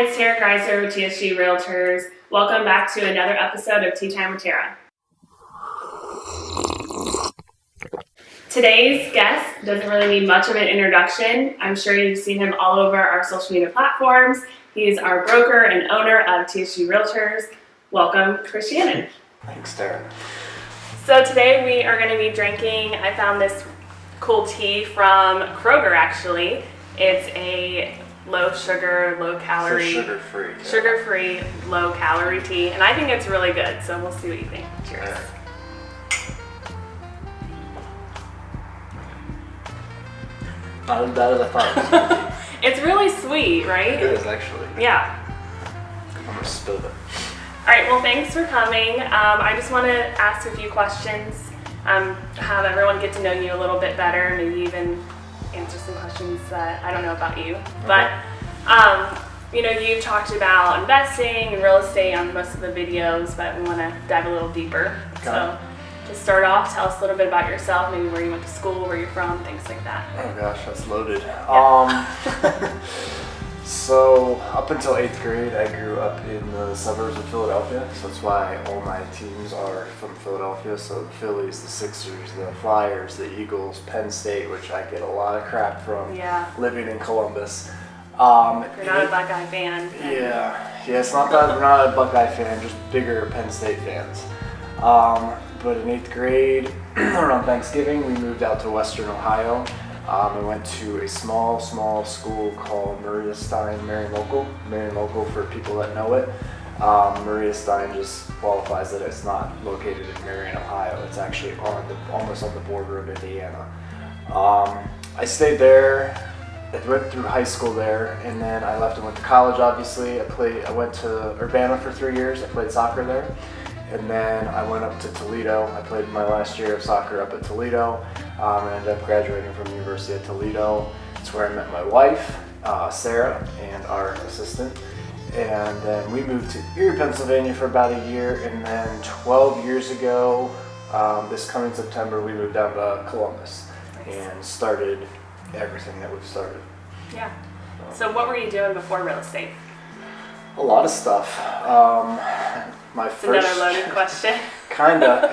it's Terra with TSG Realtors. Welcome back to another episode of Tea Time with Terra. Today's guest doesn't really need much of an introduction. I'm sure you've seen him all over our social media platforms. He's our broker and owner of TSG Realtors. Welcome, Kris Shannon. Thanks, Terra. So today we are going to be drinking, I found this cool tea from Kroger actually. It's a low sugar, low calorie, sugar-free, low calorie tea, and I think it's really good, so we'll see what you think. Cheers. Right. Not as bad as I thought it was going to be. It's really sweet, right? It is, actually. Yeah. I'm going to spill it. All right, well, thanks for coming. I just want to ask a few questions, have everyone get to know you a little bit better, maybe even answer some questions that I don't know about you. But, you've talked about investing and real estate on most of the videos, but we want to dive a little deeper. Okay. So to start off, tell us a little bit about yourself, maybe where you went to school, where you're from, things like that. Oh gosh, that's loaded. Yeah. So up until 8th grade, I grew up in the suburbs of Philadelphia, so that's why all my teams are from Philadelphia. So the Phillies, the Sixers, the Flyers, the Eagles, Penn State, which I get a lot of crap from living in Columbus. You're not a Buckeye fan. Yeah, it's not that we're not a Buckeye fan, just bigger Penn State fans. But in 8th grade, around Thanksgiving, we moved out to Western Ohio. I went to a small school called Maria Stein Marion Local for people that know it. Maria Stein just qualifies that it's not located in Marion, Ohio. It's actually almost on the border of Indiana. I stayed there. I went through high school there, and then I left and went to college, obviously. I went to Urbana for 3 years. I played soccer there. And then I went up to Toledo. I played my last year of soccer up at Toledo. And ended up graduating from the University of Toledo. It's where I met my wife, Sarah, and our assistant. And then we moved to Erie, Pennsylvania for about a year. And then 12 years ago, this coming September, we moved down to Columbus and started everything that we've started. Yeah. So what were you doing before real estate? A lot of stuff. Another loaded question. Kinda.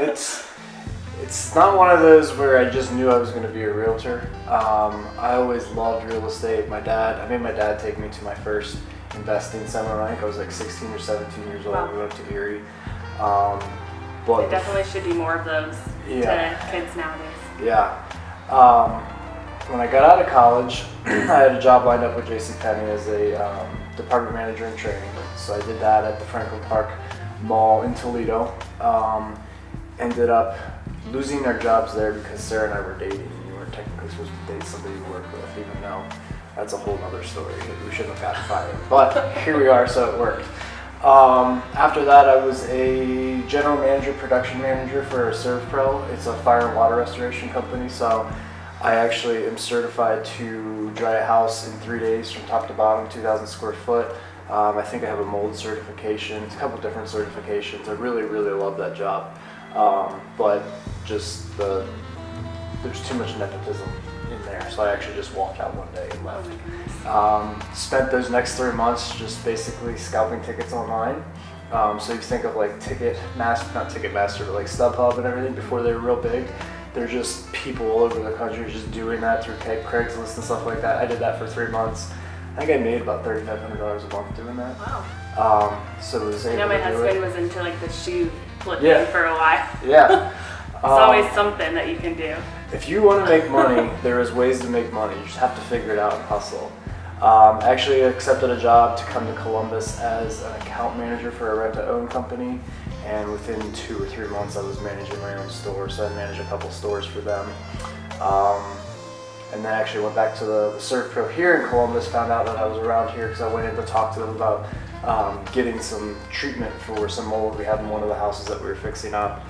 It's not one of those where I just knew I was going to be a realtor. I always loved real estate. I made my dad take me to my first investing seminar. I think I was like 16 or 17 years old. Wow. We went to Erie. There definitely should be more of those to kids nowadays. Yeah. When I got out of college, I had a job lined up with JCPenney as a department manager in training. So I did that at the Franklin Park Mall in Toledo. Ended up losing our jobs there because Sarah and I were dating, and you weren't technically supposed to date somebody you work with, even though that's a whole other story. We shouldn't have gotten fired, but here we are, so it worked. After that, I was a general manager, production manager for ServPro. It's a fire and water restoration company, so I actually am certified to dry a house in 3 days from top to bottom, 2,000 square foot. I think I have a mold certification, a couple different certifications. I really, really love that job. But just there's too much nepotism in there, so I actually just walked out one day and left. Spent those next 3 months just basically scalping tickets online. So you think of like not Ticketmaster, but like StubHub and everything before they were real big. There's just people all over the country just doing that through Craigslist and stuff like that. I did that for 3 months. I think I made about $3,500 a month doing that. Wow. So it was able I know my to do husband it. was into like the shoe flipping for a while. Yeah. It's always something that you can do. If you want to make money, there is ways to make money. You just have to figure it out and hustle. Actually accepted a job to come to Columbus as an account manager for a rent-to-own company. And within 2 or 3 months, I was managing my own store, so I managed a couple stores for them. And then actually went back to the ServPro here in Columbus, found out that I was around here because I went in to talk to them about getting some treatment for some mold we had in one of the houses that we were fixing up.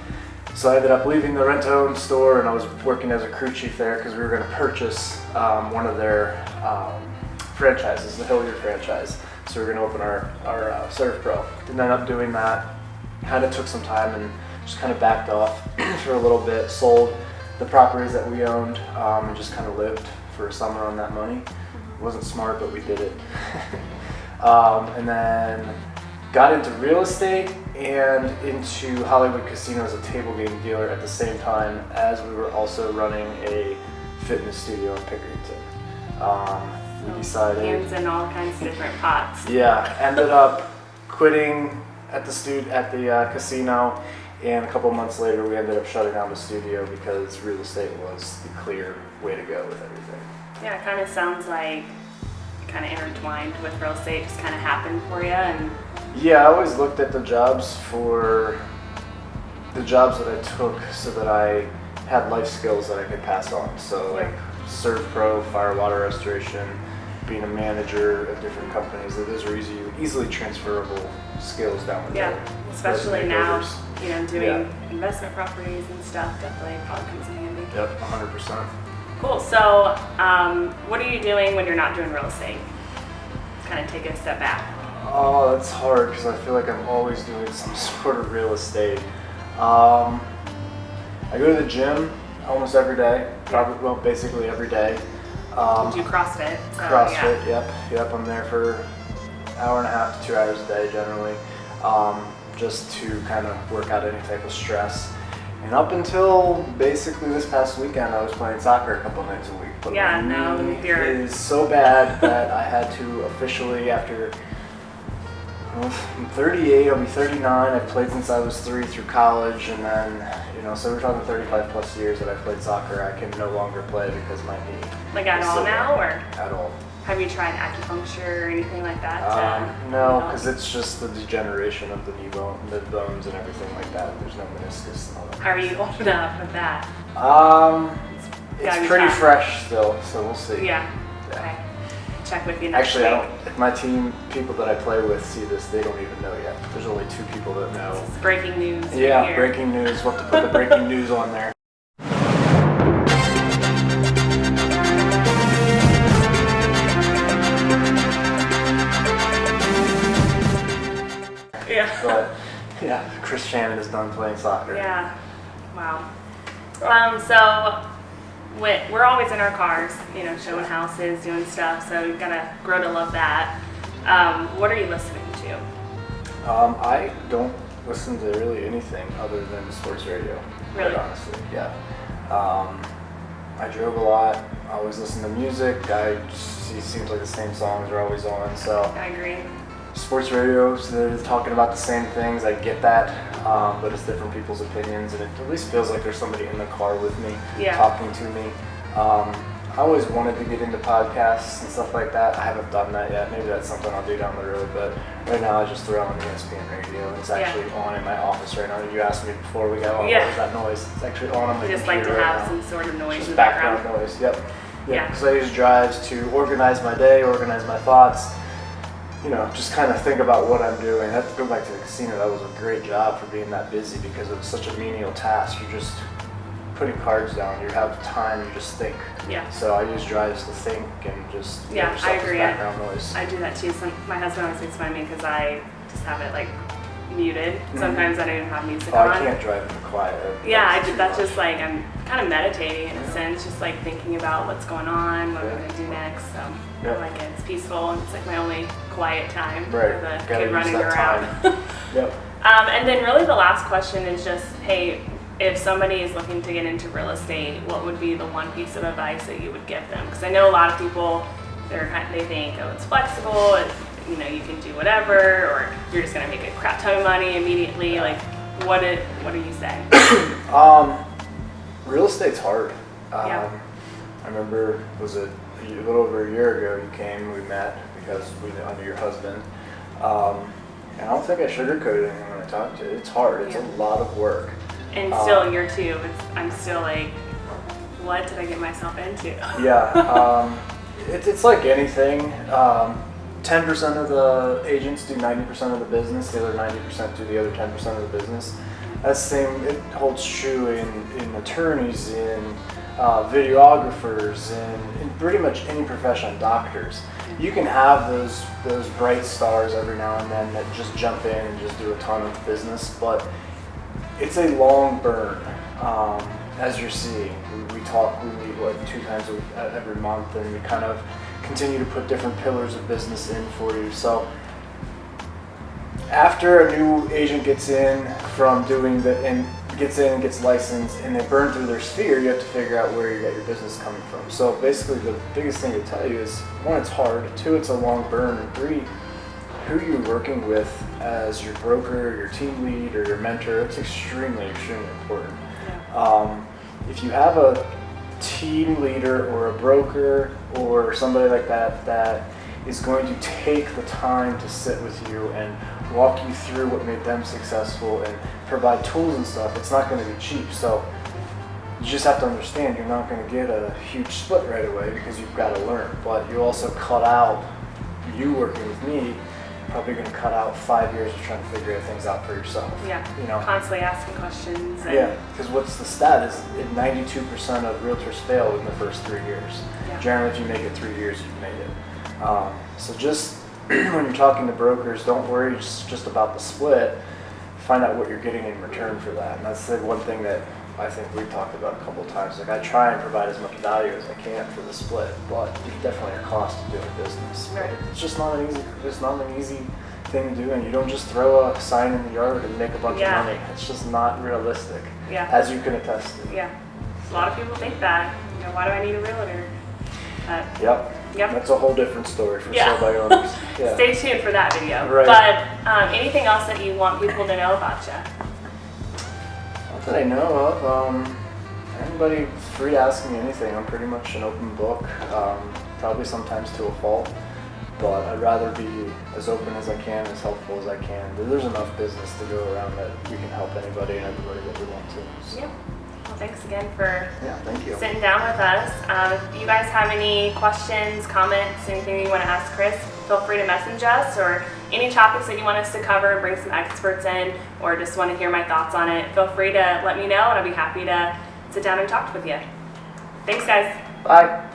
So I ended up leaving the rent-to-own store, and I was working as a crew chief there because we were going to purchase one of their franchises, the Hilliard franchise. So we were going to open our ServPro. Didn't end up doing that. Kind of took some time and just kind of backed off for a little bit, sold the properties that we owned, and just kind of lived for a summer on that money. It wasn't smart, but we did it. And then got into real estate and into Hollywood Casino as a table game dealer at the same time as we were also running a fitness studio in Pickerington. We decided, hands in all kinds of different pots. yeah, ended up quitting at the casino, and a couple months later we ended up shutting down the studio because real estate was the clear way to go with everything. Yeah, it kind of sounds like kind of intertwined with real estate, just kind of happened for you. And Yeah, I always looked at the jobs that I took so that I had life skills that I could pass on. So like Serve Pro, fire water restoration, being a manager at different companies, those are easily transferable skills down the road. Especially now, doing Yeah. investment properties and stuff definitely probably comes in handy. Yep, 100%. Cool. So, what are you doing when you're not doing real estate? Kind of take a step back. Oh, that's hard because I feel like I'm always doing some sort of real estate. I go to the gym almost every day, basically every day. You do CrossFit. So, CrossFit, yep. I'm there for an hour and a half to 2 hours a day generally, just to kind of work out any type of stress. And up until basically this past weekend, I was playing soccer a couple nights a week. But Yeah, now it you're... is so bad that I had to officially, after I'm 38, I'll be 39. I've played since I was 3 through college, and then, so we're talking 35 plus years that I've played soccer. I can no longer play because my knee. Like at all now, or? At all. Have you tried acupuncture or anything like that? No, because it's just the degeneration of the knee bones and everything like that. There's no meniscus and all that. How are you holding up with that? It's pretty fresh still, so we'll see. Yeah. Okay. Check with you next Actually, week. if my team, people that I play with see this, they don't even know yet. There's only 2 people that know. It's breaking news. Yeah, here. breaking news. We'll have to put the breaking news on there. Yeah. But yeah, Kris Shannon is done playing soccer. Yeah. Wow. So we're always in our cars, showing houses, doing stuff. So you've got to grow to love that. What are you listening to? I don't listen to really anything other than sports radio. Really? Quite honestly, yeah. I drove a lot. I always listen to music. It seems like the same songs are always on. So I agree. sports radio, so they're talking about the same things. I get that, but it's different people's opinions, and it at least feels like there's somebody in the car with me talking to me. I always wanted to get into podcasts and stuff like that. I haven't done that yet. Maybe that's something I'll do down the road, but right now I just throw on ESPN radio. It's actually on in my office right now. You asked me before we got on, what was that noise? It's actually on my Just computer like to have right some sort of noise just in the background noise. Yep. Yeah. Because I use drives to organize my day, organize my thoughts. Just kind of think about what I'm doing. I have to go back to the casino. That was a great job for being that busy because it was such a menial task. You're just putting cards down. You have time. You just think. Yeah. So I use drives to think and just I agree. background noise. I do that too. My husband always makes fun of me because I just have it like muted. Sometimes I don't even have music on. I can't drive in the quiet. That's just like I'm kind of meditating in a sense, just like thinking about what's going on, what I'm going to do next. So I like it. It's peaceful and it's like my only quiet time for the kid running around. Yep. And then really the last question is just, hey, if somebody is looking to get into real estate, what would be the one piece of advice that you would give them? Because I know a lot of people, they think, it's flexible, you can do whatever, or you're just going to make a crap ton of money immediately. Like, what are you saying? Real estate's hard. Yeah. I remember, was it a little over a year ago you came, we met because I knew your husband. And I don't think I sugarcoated anything when I talked to you. It's hard. It's a lot of work. And still, year 2, I'm still like, what did I get myself into? Yeah. It's like anything. 10% of the agents do 90% of the business. The other 90% do the other 10% of the business. It holds true in attorneys, in videographers, in pretty much any profession, doctors. You can have those bright stars every now and then that just jump in and just do a ton of business, but it's a long burn. As you're seeing, we meet like 2 times every month, and we kind of continue to put different pillars of business in for you. So after a new agent gets in from doing the, and gets in and gets licensed and they burn through their sphere, you have to figure out where you got your business coming from. So basically the biggest thing to tell you is, one, it's hard, two, it's a long burn, and three, who you're working with as your broker, your team lead, or your mentor, it's extremely, extremely important. Yeah. If you have a team leader or a broker or somebody like that that is going to take the time to sit with you and walk you through what made them successful and provide tools and stuff, it's not going to be cheap. So you just have to understand you're not going to get a huge split right away because you've got to learn. But you also cut out, you working with me, probably going to cut out 5 years of trying to figure things out for yourself. Yeah. You know, Constantly asking questions. And yeah, because what's the stat is 92% of realtors fail in the first 3 years. Yeah. Generally, if you make it 3 years, you've made it. So just when you're talking to brokers, don't worry just about the split. Find out what you're getting in return for that. And that's the one thing that I think we've talked about a couple of times. Like, I try and provide as much value as I can for the split, but there's definitely a cost to doing business. Right. It's just not an easy thing to do, and you don't just throw a sign in the yard and make a bunch Yeah. of money. It's just not realistic, Yeah. as you can attest to. Yeah. A lot of people think that. You know, why do I need a realtor? But Yep. Yep. That's a whole different story for Yeah. sale by owners. Yeah. Stay tuned for that video. Right. But anything else that you want people to know about you? Not that I know of. Anybody's free to ask me anything. I'm pretty much an open book, probably sometimes to a fault, but I'd rather be as open as I can, as helpful as I can. There's enough business to go around that we can help anybody and everybody that we want to. So, Yeah. Well, thanks again for yeah, thank you. sitting down with us. If you guys have any questions, comments, anything you want to ask Kris, feel free to message us, or any topics that you want us to cover, bring some experts in, or just want to hear my thoughts on it, feel free to let me know, and I'll be happy to sit down and talk with you. Thanks, guys. Bye.